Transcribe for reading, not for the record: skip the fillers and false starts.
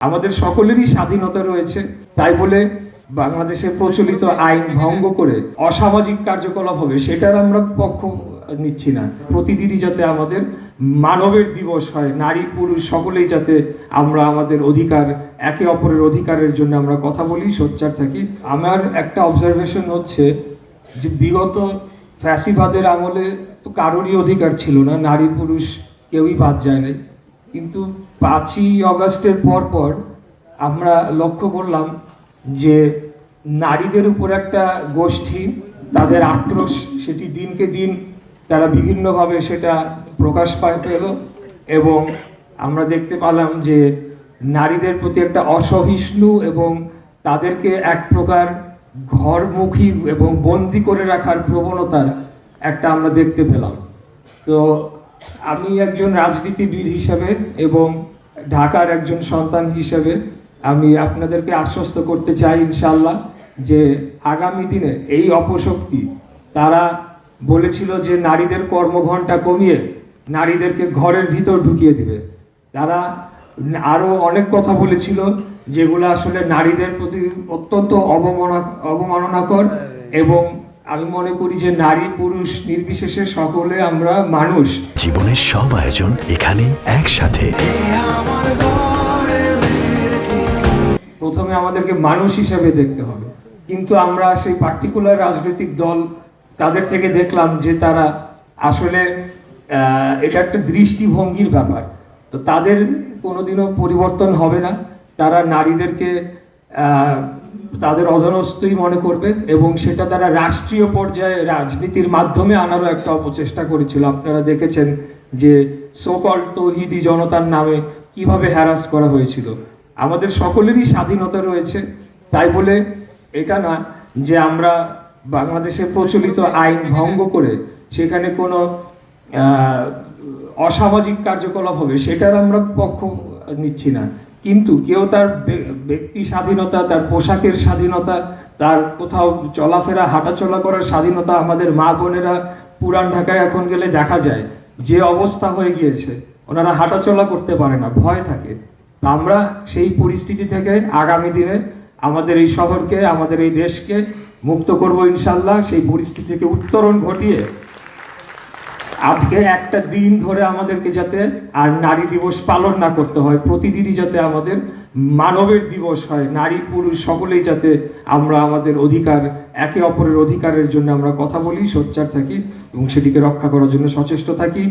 আমাদের সকলেরই স্বাধীনতা রয়েছে, তাই বলে বাংলাদেশের প্রচলিত আইন ভঙ্গ করে অসামাজিক কার্যকলাপ হবে সেটার আমরা পক্ষ নিচ্ছি না। প্রতিদিনই যাতে আমাদের মানবের দিবস হয়, নারী পুরুষ সকলেই যাতে আমরা আমাদের অধিকার, একে অপরের অধিকারের জন্য আমরা কথা বলি, সোচ্চার থাকি। আমার একটা অবজারভেশন হচ্ছে যে বিগত ফ্যাসিবাদের আমলে তো কারোরই অধিকার ছিল না, নারী পুরুষ কেউই বাদ যায় নাই। কিন্তু 5ই অগাস্টের পর আমরা লক্ষ্য করলাম যে নারীদের উপর একটা গোষ্ঠী, তাদের আক্রোশ সেটি দিনকে দিন তারা বিভিন্নভাবে সেটা প্রকাশ পেল এবং আমরা দেখতে পেলাম যে নারীদের প্রতি একটা অসহিষ্ণু এবং তাদেরকে এক প্রকার ঘরমুখী এবং বন্দি করে রাখার প্রবণতার একটা আমরা দেখতে পেলাম। তো আমি একজন রাজনীতিবিদ হিসেবে এবং ঢাকার একজন সন্তান হিসেবে আমি আপনাদেরকে আশ্বস্ত করতে চাই ইনশাআল্লাহ যে আগামী দিনে এই অপশক্তি, তারা বলেছিল যে নারীদের কর্মঘণ্টা কমিয়ে নারীদেরকে ঘরের ভিতর ঢুকিয়ে দিবে, তারা আরো অনেক কথা বলেছিল যেগুলো আসলে নারীদের প্রতি অত্যন্ত অবমাননাকর। এবং আমি মনে করি যে নারী পুরুষ নির্বিশেষে সকলে আমরা মানুষ। জীবনের সব আয়োজন এখানে একসাথে। প্রথমে আমাদেরকে মানুষ হিসেবে দেখতে হবে, কিন্তু আমরা সেই পার্টিকুলার রাজনৈতিক দল তাদের থেকে দেখলাম যে তারা আসলে এটা একটা দৃষ্টিভঙ্গির ব্যাপার। তো তাদের কোনোদিনও পরিবর্তন হবে না, তারা নারীদেরকে তাদের অধস্তই মনে করবে এবং সেটা তারা রাষ্ট্রীয় পর্যায়ে রাজনীতির মাধ্যমে আনারও একটা অপচেষ্টা করেছিল। আপনারা দেখেছেন যে সোকল তৌহিদি জনতার নামে কিভাবে হ্যারাস করা হয়েছিল। আমাদের সকলেরই স্বাধীনতা রয়েছে, তাই বলে এটা না যে আমরা বাংলাদেশের প্রচলিত আইন ভঙ্গ করে সেখানে কোনো অসামাজিক কার্যকলাপ হবে সেটার আমরা পক্ষ নিচ্ছি না। কিন্তু কেউ তার ব্যক্তি স্বাধীনতা, তার পোশাকের স্বাধীনতা, তার কোথাও চলাফেরা হাঁটাচলা করার স্বাধীনতা, আমাদের মা বোনেরা পুরান ঢাকায় এখন গেলে দেখা যায় যে অবস্থা হয়ে গিয়েছে, ওনারা হাঁটাচলা করতে পারে না, ভয় থাকে। আমরা সেই পরিস্থিতি থেকে আগামী দিনে আমাদের এই শহরকে, আমাদের এই দেশকে মুক্ত করব ইনশাল্লাহ। সেই পরিস্থিতি থেকে উত্তরণ ঘটিয়ে আজকে একটা দিন ধরে আমাদেরকে যাতে আর নারী দিবস পালন না করতে হয়, প্রতিদিনই যাতে আমাদের মানবের দিবস হয়, নারী পুরুষ সকলেই যাতে আমরা আমাদের অধিকার, একে অপরের অধিকারের জন্য আমরা কথা বলি, সোচ্চার থাকি এবং সেটিকে রক্ষা করার জন্য সচেষ্ট থাকি।